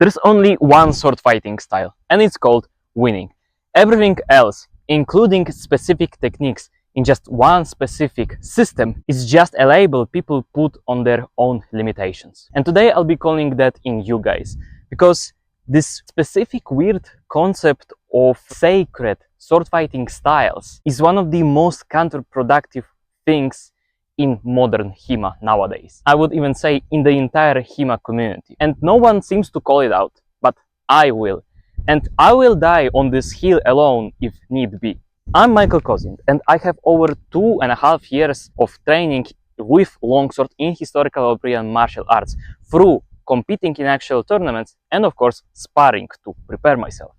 There's only one sword fighting style, and it's called winning. Everything else, including specific techniques in just one specific system, is just a label people put on their own limitations. And today I'll be calling that in you guys, because this specific weird concept of sacred sword fighting styles is one of the most counterproductive things in modern HEMA nowadays. I would even say in the entire HEMA community. And no one seems to call it out, but I will. And I will die on this hill alone if need be. I'm Michael Kozin, and I have over 2.5 years of training with longsword in historical European martial arts through competing in actual tournaments and of course sparring to prepare myself.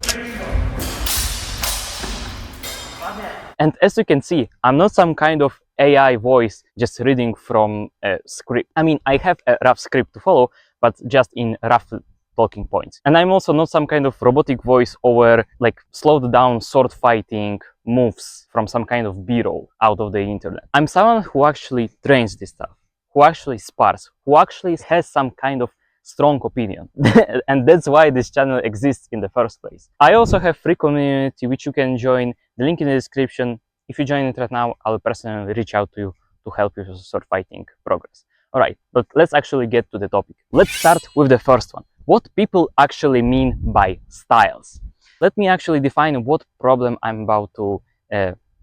And as you can see, I'm not some kind of AI voice just reading from a script. I mean, I have a rough script to follow, but just in rough talking points. And I'm also not some kind of robotic voice over like slowed down sword fighting moves from some kind of B-roll out of the internet. I'm someone who actually trains this stuff, who actually spars, who actually has some kind of strong opinion. And that's why this channel exists in the first place. I also have free community which you can join, the link in the description. If you join it right now, I'll personally reach out to you to help you with sword fighting progress. Alright, but let's actually get to the topic. Let's start with the first one. What people actually mean by styles. Let me actually define what problem I'm about to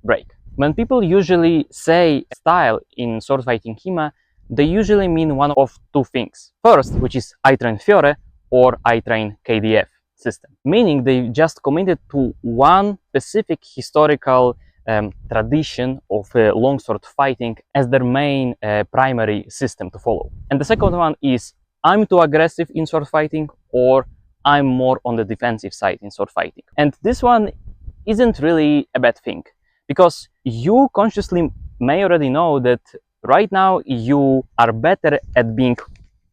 break. When people usually say style in sword fighting HEMA, they usually mean one of two things. First, which is I train Fiore or I train KDF system, meaning they just committed to one specific historical tradition of longsword fighting as their main primary system to follow. And the second one is I'm too aggressive in sword fighting or I'm more on the defensive side in sword fighting. And this one isn't really a bad thing, because you consciously may already know that right now you are better at being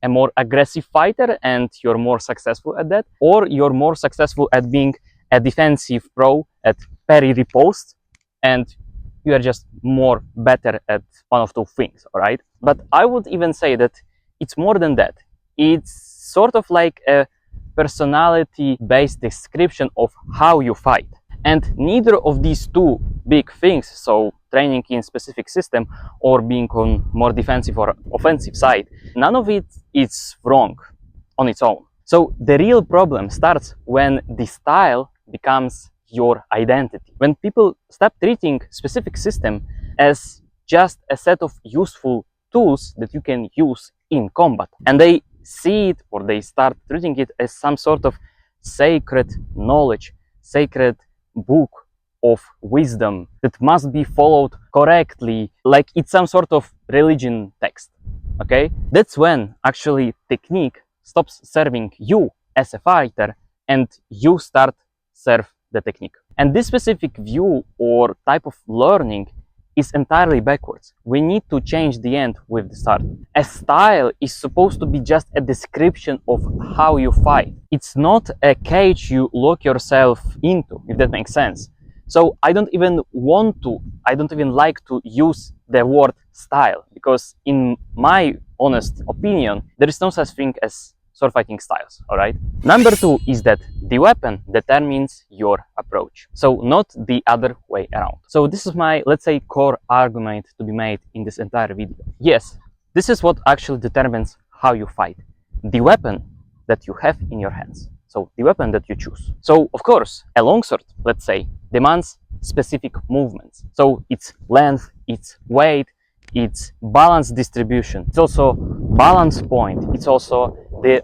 a more aggressive fighter and you're more successful at that, or you're more successful at being a defensive pro at parry riposte and you are just more better at one of two things, all right? But I would even say that it's more than that. It's sort of like a personality-based description of how you fight. And neither of these two big things, so training in specific system or being on more defensive or offensive side, none of it is wrong on its own. So the real problem starts when the style becomes your identity. When people stop treating specific system as just a set of useful tools that you can use in combat, and they see it or they start treating it as some sort of sacred knowledge, sacred book of wisdom that must be followed correctly, like it's some sort of religion text. Okay, that's when actually technique stops serving you as a fighter and you start serve the technique. And this specific view or type of learning is entirely backwards. We need to change the end with the start. A style is supposed to be just a description of how you fight. It's not a cage you lock yourself into, if that makes sense. So I don't even like to use the word style, because in my honest opinion, there is no such thing as sword fighting styles, alright? Number two is that the weapon determines your approach, so not the other way around. So this is my, let's say, core argument to be made in this entire video. Yes, this is what actually determines how you fight. The weapon that you have in your hands. So the weapon that you choose. So of course, a longsword, let's say, demands specific movements. So its length, its weight, its balance distribution. It's also balance point. It's also the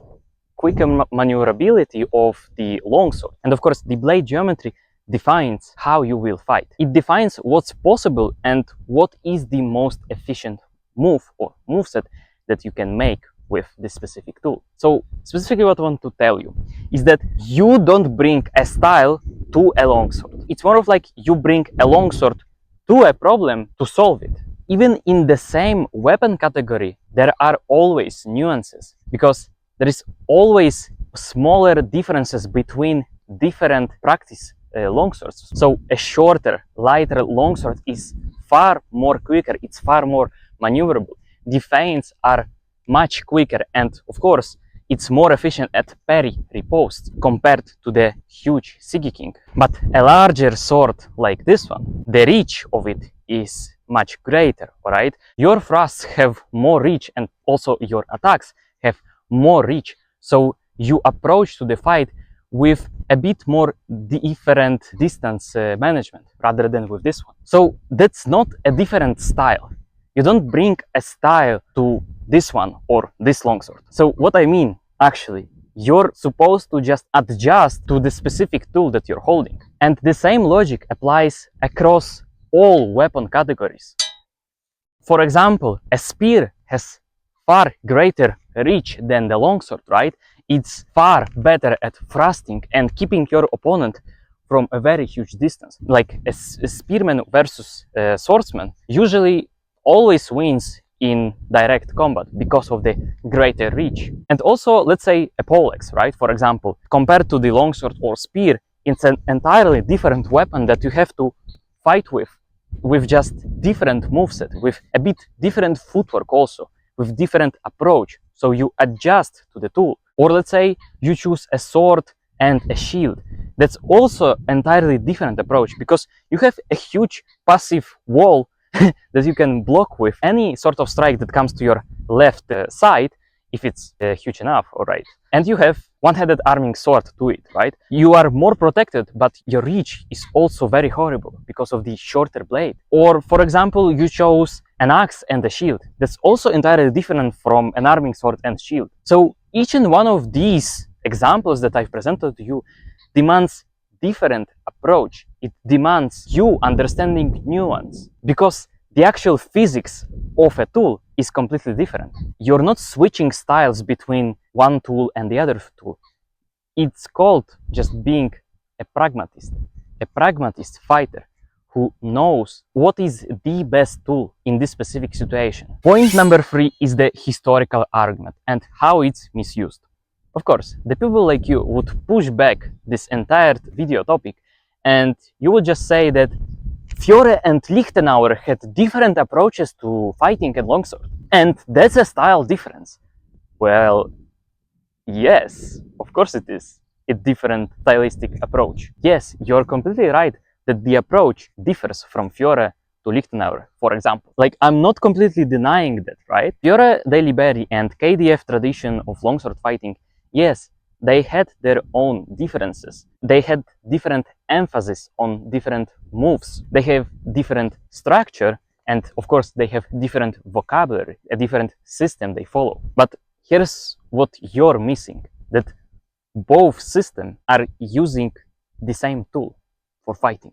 quicker maneuverability of the longsword. And of course, the blade geometry defines how you will fight. It defines what's possible and what is the most efficient move or moveset that you can make with this specific tool. So specifically what I want to tell you is that you don't bring a style to a longsword. It's more of like you bring a longsword to a problem to solve it. Even in the same weapon category, there are always nuances, because there is always smaller differences between different practice longswords. So a shorter, lighter longsword is far more quicker, it's far more maneuverable. The feints are much quicker, and of course it's more efficient at parry riposte compared to the huge Sigi King. But a larger sword like this one, the reach of it is much greater, alright? Your thrusts have more reach and also your attacks have more reach. So you approach to the fight with a bit more different distance management rather than with this one. So that's not a different style. You don't bring a style to this one or this longsword. So what I mean, actually, you're supposed to just adjust to the specific tool that you're holding. And the same logic applies across all weapon categories. For example, a spear has far greater reach than the longsword, right? It's far better at thrusting and keeping your opponent from a very huge distance. Like a spearman versus a swordsman usually always wins in direct combat because of the greater reach. And also, let's say a poleaxe, right? For example, compared to the longsword or spear, it's an entirely different weapon that you have to fight with just different moveset, with a bit different footwork also, with different approach. So you adjust to the tool. Or let's say you choose a sword and a shield. That's also entirely different approach because you have a huge passive wall that you can block with any sort of strike that comes to your left side, if it's huge enough, alright. And you have one-handed arming sword to it, right? You are more protected, but your reach is also very horrible because of the shorter blade. Or, for example, you chose an axe and a shield. That's also entirely different from an arming sword and shield. So each and one of these examples that I've presented to you demands different approach. It demands you understanding nuance because the actual physics of a tool is completely different. You're not switching styles between one tool and the other tool. It's called just being a pragmatist fighter who knows what is the best tool in this specific situation. Point number 3 is the historical argument and how it's misused. Of course, the people like you would push back this entire video topic and you would just say that Fiore and Lichtenauer had different approaches to fighting and longsword. And that's a style difference. Well, yes, of course it is a different stylistic approach. Yes, you're completely right that the approach differs from Fiore to Lichtenauer, for example. Like, I'm not completely denying that, right? Fiore, Daly Berry and KDF tradition of longsword fighting, yes, they had their own differences. They had different emphasis on different moves. They have different structure, and of course they have different vocabulary, a different system they follow. But here's what you're missing, that both systems are using the same tool for fighting,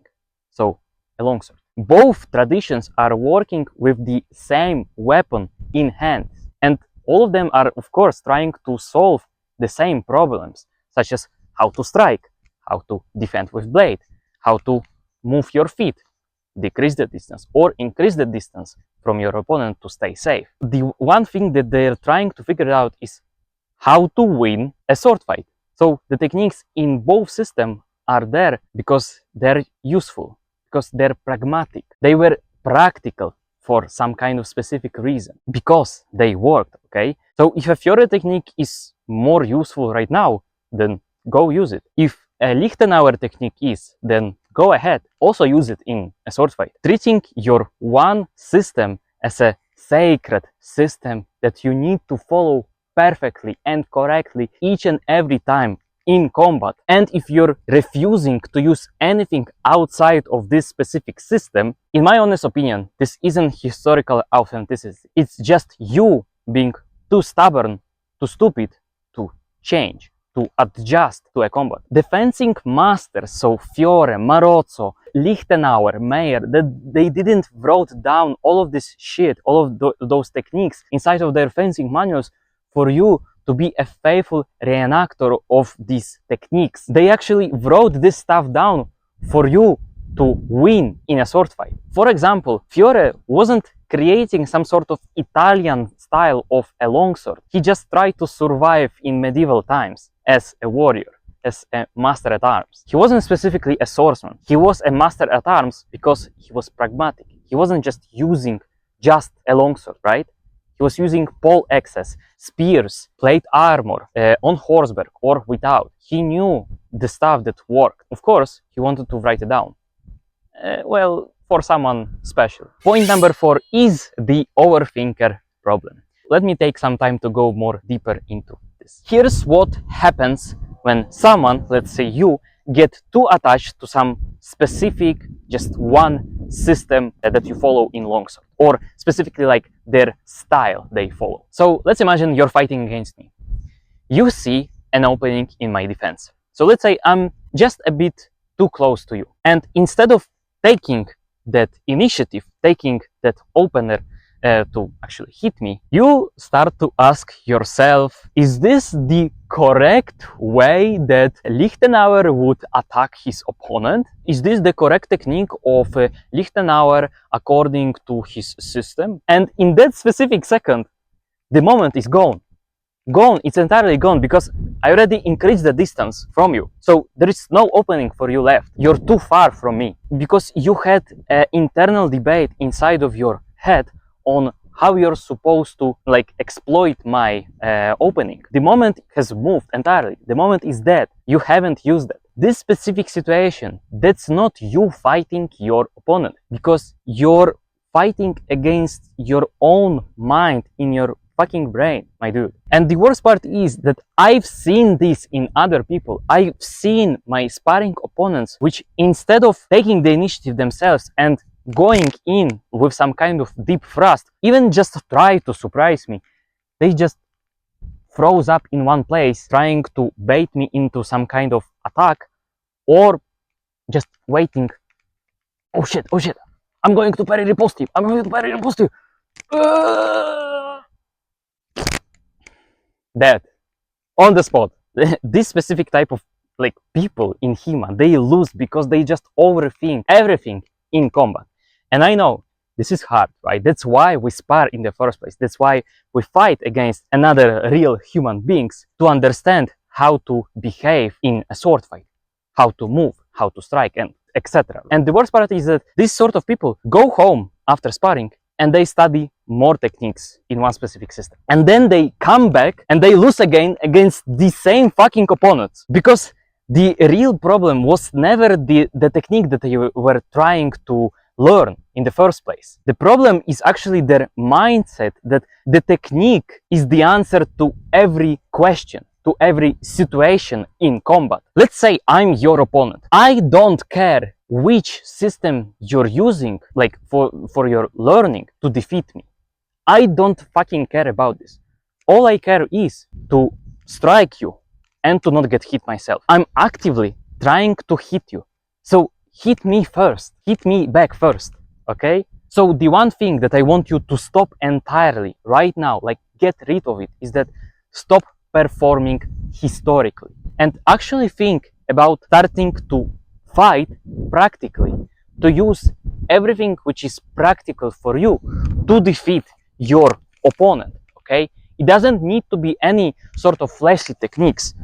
so a longsword. Both traditions are working with the same weapon in hand, and all of them are, of course, trying to solve the same problems, such as how to strike, how to defend with blade, how to move your feet, decrease the distance or increase the distance from your opponent to stay safe. The one thing that they're trying to figure out is how to win a sword fight. So the techniques in both systems are there because they're useful, because they're pragmatic. They were practical for some kind of specific reason, because they worked, okay? So if a Fiore technique is more useful right now, then go use it. If a Lichtenauer technique is, then go ahead, also use it in a sword fight. Treating your one system as a sacred system that you need to follow perfectly and correctly each and every time in combat. And if you're refusing to use anything outside of this specific system, in my honest opinion, this isn't historical authenticity. It's just you being too stubborn, too stupid to change, to adjust to a combat. The fencing masters, so Fiore, Marozzo, Lichtenauer, Meyer, they didn't wrote down all of this shit, all of those techniques inside of their fencing manuals for you to be a faithful reenactor of these techniques. They actually wrote this stuff down for you to win in a sword fight. For example, Fiore wasn't creating some sort of Italian style of a longsword. He just tried to survive in medieval times as a warrior, as a master at arms. He wasn't specifically a swordsman. He was a master at arms because he was pragmatic. He wasn't just using just a longsword, right? He was using pole axes, spears, plate armor, on horseback or without. He knew the stuff that worked. Of course, he wanted to write it down. Well, for someone special. Point number 4 is the overthinker problem. Let me take some time to go more deeper into this. Here's what happens when someone, let's say you, get too attached to some specific, just one system that you follow in longsword, or specifically like their style they follow. So let's imagine you're fighting against me. You see an opening in my defense. So let's say I'm just a bit too close to you. And instead of taking that initiative, taking that opener to actually hit me, you start to ask yourself, is this the correct way that Lichtenauer would attack his opponent? Is this the correct technique of Lichtenauer according to his system? And in that specific second, the moment is gone. It's entirely gone, because I already increased the distance from you. So there is no opening for you left. You're too far from me, because you had an internal debate inside of your head on how you're supposed to like exploit my opening. The moment has moved entirely. The moment is dead. You haven't used it. This specific situation, that's not you fighting your opponent, because you're fighting against your own mind in your fucking brain, my dude. And the worst part is that I've seen this in other people. I've seen my sparring opponents, which instead of taking the initiative themselves and going in with some kind of deep thrust, even just try to surprise me, they just froze up in one place, trying to bait me into some kind of attack, or just waiting. Oh shit, I'm going to parry riposte you. Dead. On the spot. This specific type of like people in HEMA, they lose because they just overthink everything in combat. And I know this is hard, right? That's why we spar in the first place. That's why we fight against another real human beings, to understand how to behave in a sword fight, how to move, how to strike, and etc. And the worst part is that these sort of people go home after sparring and they study more techniques in one specific system. And then they come back and they lose again against the same fucking opponents. Because the real problem was never the technique that they were trying to learn in the first place. The problem is actually their mindset that the technique is the answer to every question, to every situation in combat. Let's say I'm your opponent. I don't care which system you're using, like for your learning to defeat me. I don't fucking care about this. All I care is to strike you and to not get hit myself. I'm actively trying to hit you. So hit me first. Hit me back first. Okay? So the one thing that I want you to stop entirely right now, like get rid of it, is that stop performing historically and actually think about starting to fight practically, to use everything which is practical for you to defeat your opponent. Okay, it doesn't need to be any sort of flashy techniques.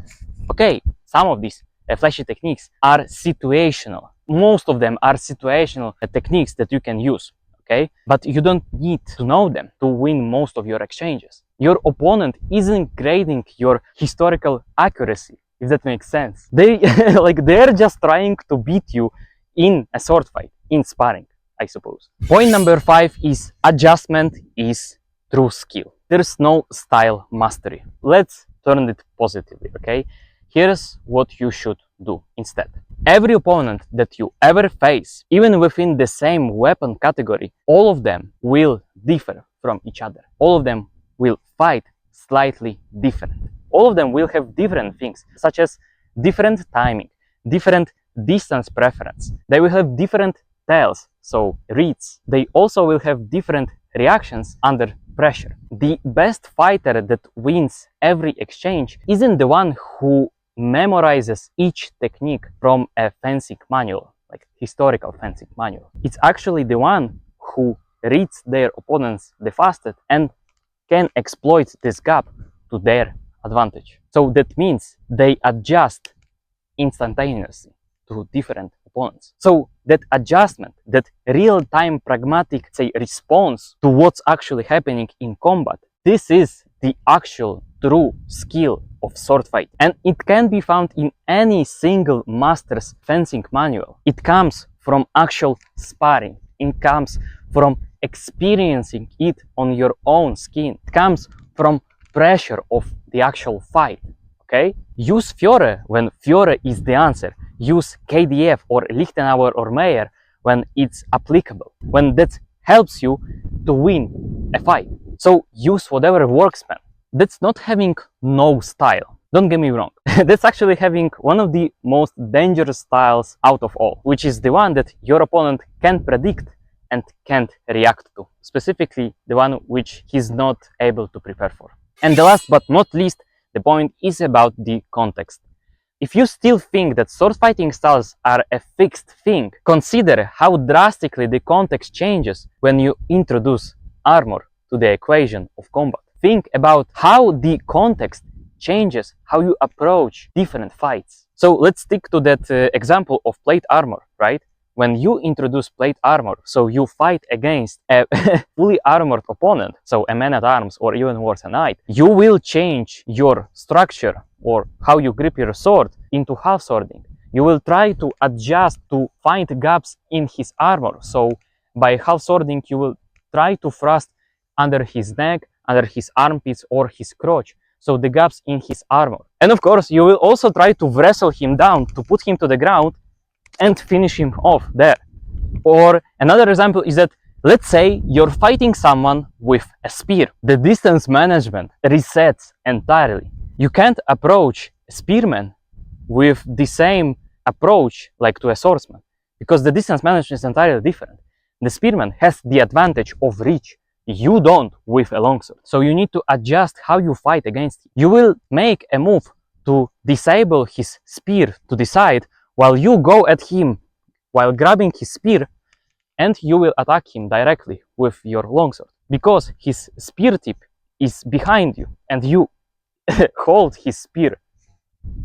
Okay, some of these flashy techniques are situational. Most of them are situational techniques that you can use. Okay, but you don't need to know them to win most of your exchanges. Your opponent isn't grading your historical accuracy, if that makes sense. They're just trying to beat you in a sword fight, in sparring, I suppose. Point number 5 is adjustment is true skill. There's no style mastery. Let's turn it positively, okay? Here's what you should do instead. Every opponent that you ever face, even within the same weapon category, all of them will differ from each other. All of them will fight slightly different. All of them will have different things, such as different timing, different distance preference. They will have different tells, so reads. They also will have different reactions under pressure. The best fighter that wins every exchange isn't the one who memorizes each technique from a fencing manual, like historical fencing manual. It's actually the one who reads their opponents the fastest and can exploit this gap to their advantage. So that means they adjust instantaneously. to different opponents. So that adjustment, that real-time pragmatic, say, response to what's actually happening in combat, this is the actual true skill of sword fight. And it can be found in any single master's fencing manual. It comes from actual sparring. It comes from experiencing it on your own skin. It comes from pressure of the actual fight. Okay? Use Fiore when Fiore is the answer. Use KDF or Lichtenauer or Meyer when it's applicable, when that helps you to win a fight. So use whatever works, man. That's not having no style. Don't get me wrong. That's actually having one of the most dangerous styles out of all, which is the one that your opponent can predict and can't react to. Specifically, the one which he's not able to prepare for. And the last but not least, the point is about the context. If you still think that sword fighting styles are a fixed thing, consider how drastically the context changes when you introduce armor to the equation of combat. Think about how the context changes how you approach different fights. So let's stick to that example of plate armor, right? When you introduce plate armor, so you fight against a fully armored opponent, so a man-at-arms or even worse, a knight, you will change your structure or how you grip your sword into half-swording. You will try to adjust to find gaps in his armor. So by half-swording, you will try to thrust under his neck, under his armpits or his crotch. So the gaps in his armor. And of course, you will also try to wrestle him down, to put him to the ground and finish him off there. Or another example is that, let's say you're fighting someone with a spear. The distance management resets entirely. You can't approach a spearman with the same approach like to a swordsman, because the distance management is entirely different. The spearman has the advantage of reach. You don't with a longsword. So you need to adjust how you fight against him. You will make a move to disable his spear to the side while you go at him while grabbing his spear, and you will attack him directly with your longsword because his spear tip is behind you and you hold his spear.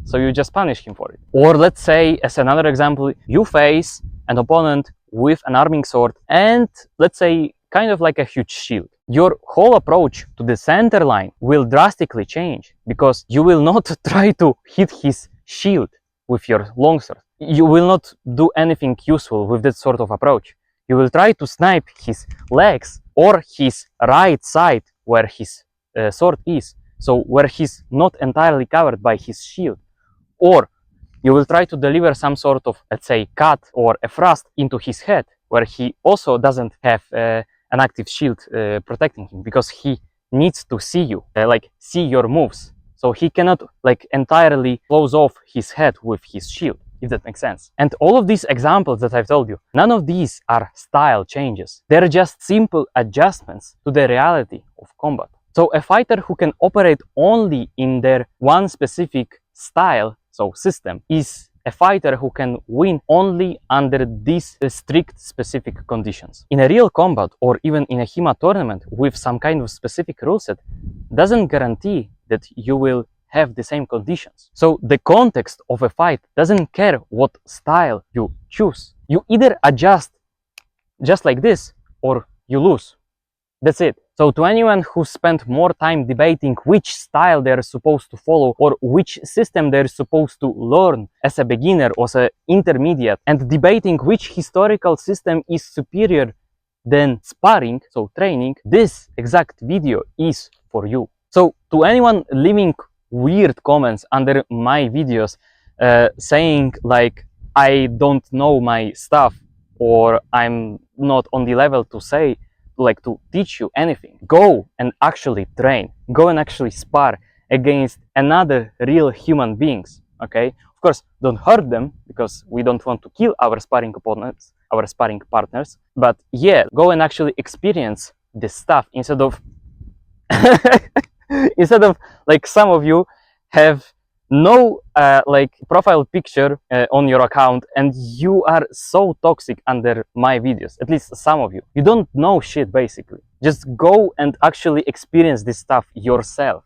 So you just punish him for it. Or let's say, as another example, you face an opponent with an arming sword and let's say kind of like a huge shield. Your whole approach to the center line will drastically change because you will not try to hit his shield with your longsword. You will not do anything useful with that sort of approach. You will try to snipe his legs or his right side where his sword is, so where he's not entirely covered by his shield. Or you will try to deliver some sort of, let's say, cut or a thrust into his head where he also doesn't have an active shield protecting him because he needs to see you, see your moves. So he cannot entirely close off his head with his shield, if that makes sense. And all of these examples that I've told you, none of these are style changes. They're just simple adjustments to the reality of combat. So a fighter who can operate only in their one specific style, so system, is a fighter who can win only under these strict specific conditions. In a real combat or even in a HEMA tournament with some kind of specific rule set doesn't guarantee that you will have the same conditions. So the context of a fight doesn't care what style you choose. You either adjust just like this or you lose. That's it. So to anyone who spent more time debating which style they're supposed to follow or which system they're supposed to learn as a beginner or as an intermediate, and debating which historical system is superior than sparring, so training, this exact video is for you. So to anyone leaving weird comments under my videos saying like I don't know my stuff or I'm not on the level to say, to teach you anything, go and actually train, go and actually spar against another real human beings. Okay, of course, don't hurt them because we don't want to kill our sparring opponents, our sparring partners, but yeah, go and actually experience this stuff instead of like some of you have no profile picture on your account and you are so toxic under my videos, at least some of you. You don't know shit basically. Just go and actually experience this stuff yourself.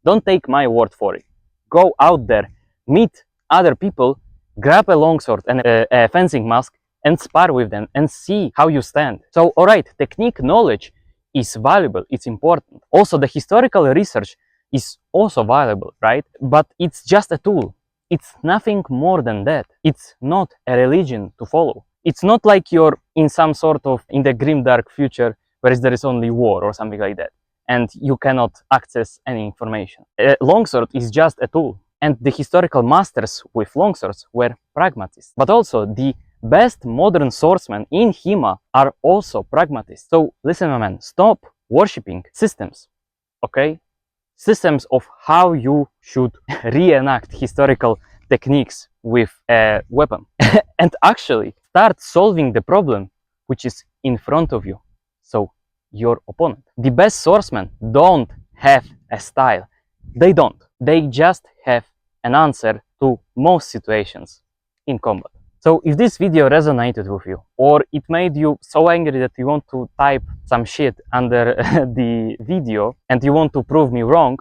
Don't take my word for it. Go out there, meet other people, grab a longsword and a fencing mask and spar with them and see how you stand. So, alright, technique knowledge is valuable, it's important. Also, the historical research is also valuable, right? But it's just a tool. It's nothing more than that. It's not a religion to follow. It's not like you're in some sort of in the grim dark future where there is only war or something like that, and you cannot access any information. A longsword is just a tool. And the historical masters with longswords were pragmatists. But also the best modern swordsmen in HEMA are also pragmatists. So listen, my man, stop worshipping systems, okay? Systems of how you should reenact historical techniques with a weapon. And actually start solving the problem which is in front of you. So your opponent. The best swordsmen don't have a style. They don't. They just have an answer to most situations in combat. So if this video resonated with you, or it made you so angry that you want to type some shit under the video and you want to prove me wrong,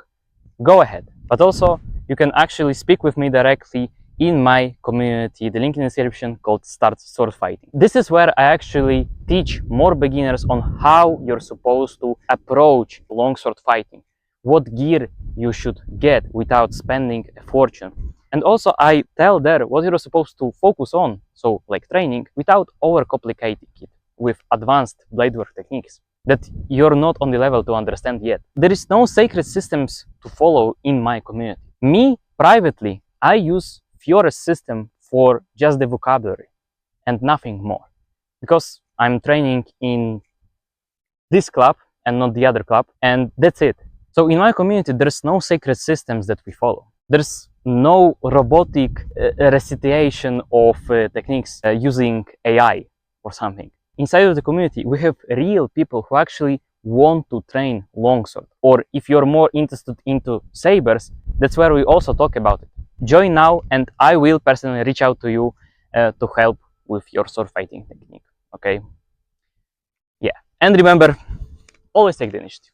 go ahead. But also, you can actually speak with me directly in my community, the link in the description, called START SWORDFIGHTING. This is where I actually teach more beginners on how you're supposed to approach longsword fighting, what gear you should get without spending a fortune. And also I tell there what you're supposed to focus on, so like training, without overcomplicating it with advanced blade work techniques that you're not on the level to understand yet. There is no sacred systems to follow in my community. Me, privately, I use Fiore's system for just the vocabulary and nothing more, because I'm training in this club and not the other club, and that's it. So in my community, there's no sacred systems that we follow. There's no robotic recitation of techniques using AI or something. Inside of the community, we have real people who actually want to train longsword. Or if you're more interested into sabers, that's where we also talk about it. Join now, and I will personally reach out to you to help with your sword fighting technique. Okay? Yeah. And remember, always take the initiative.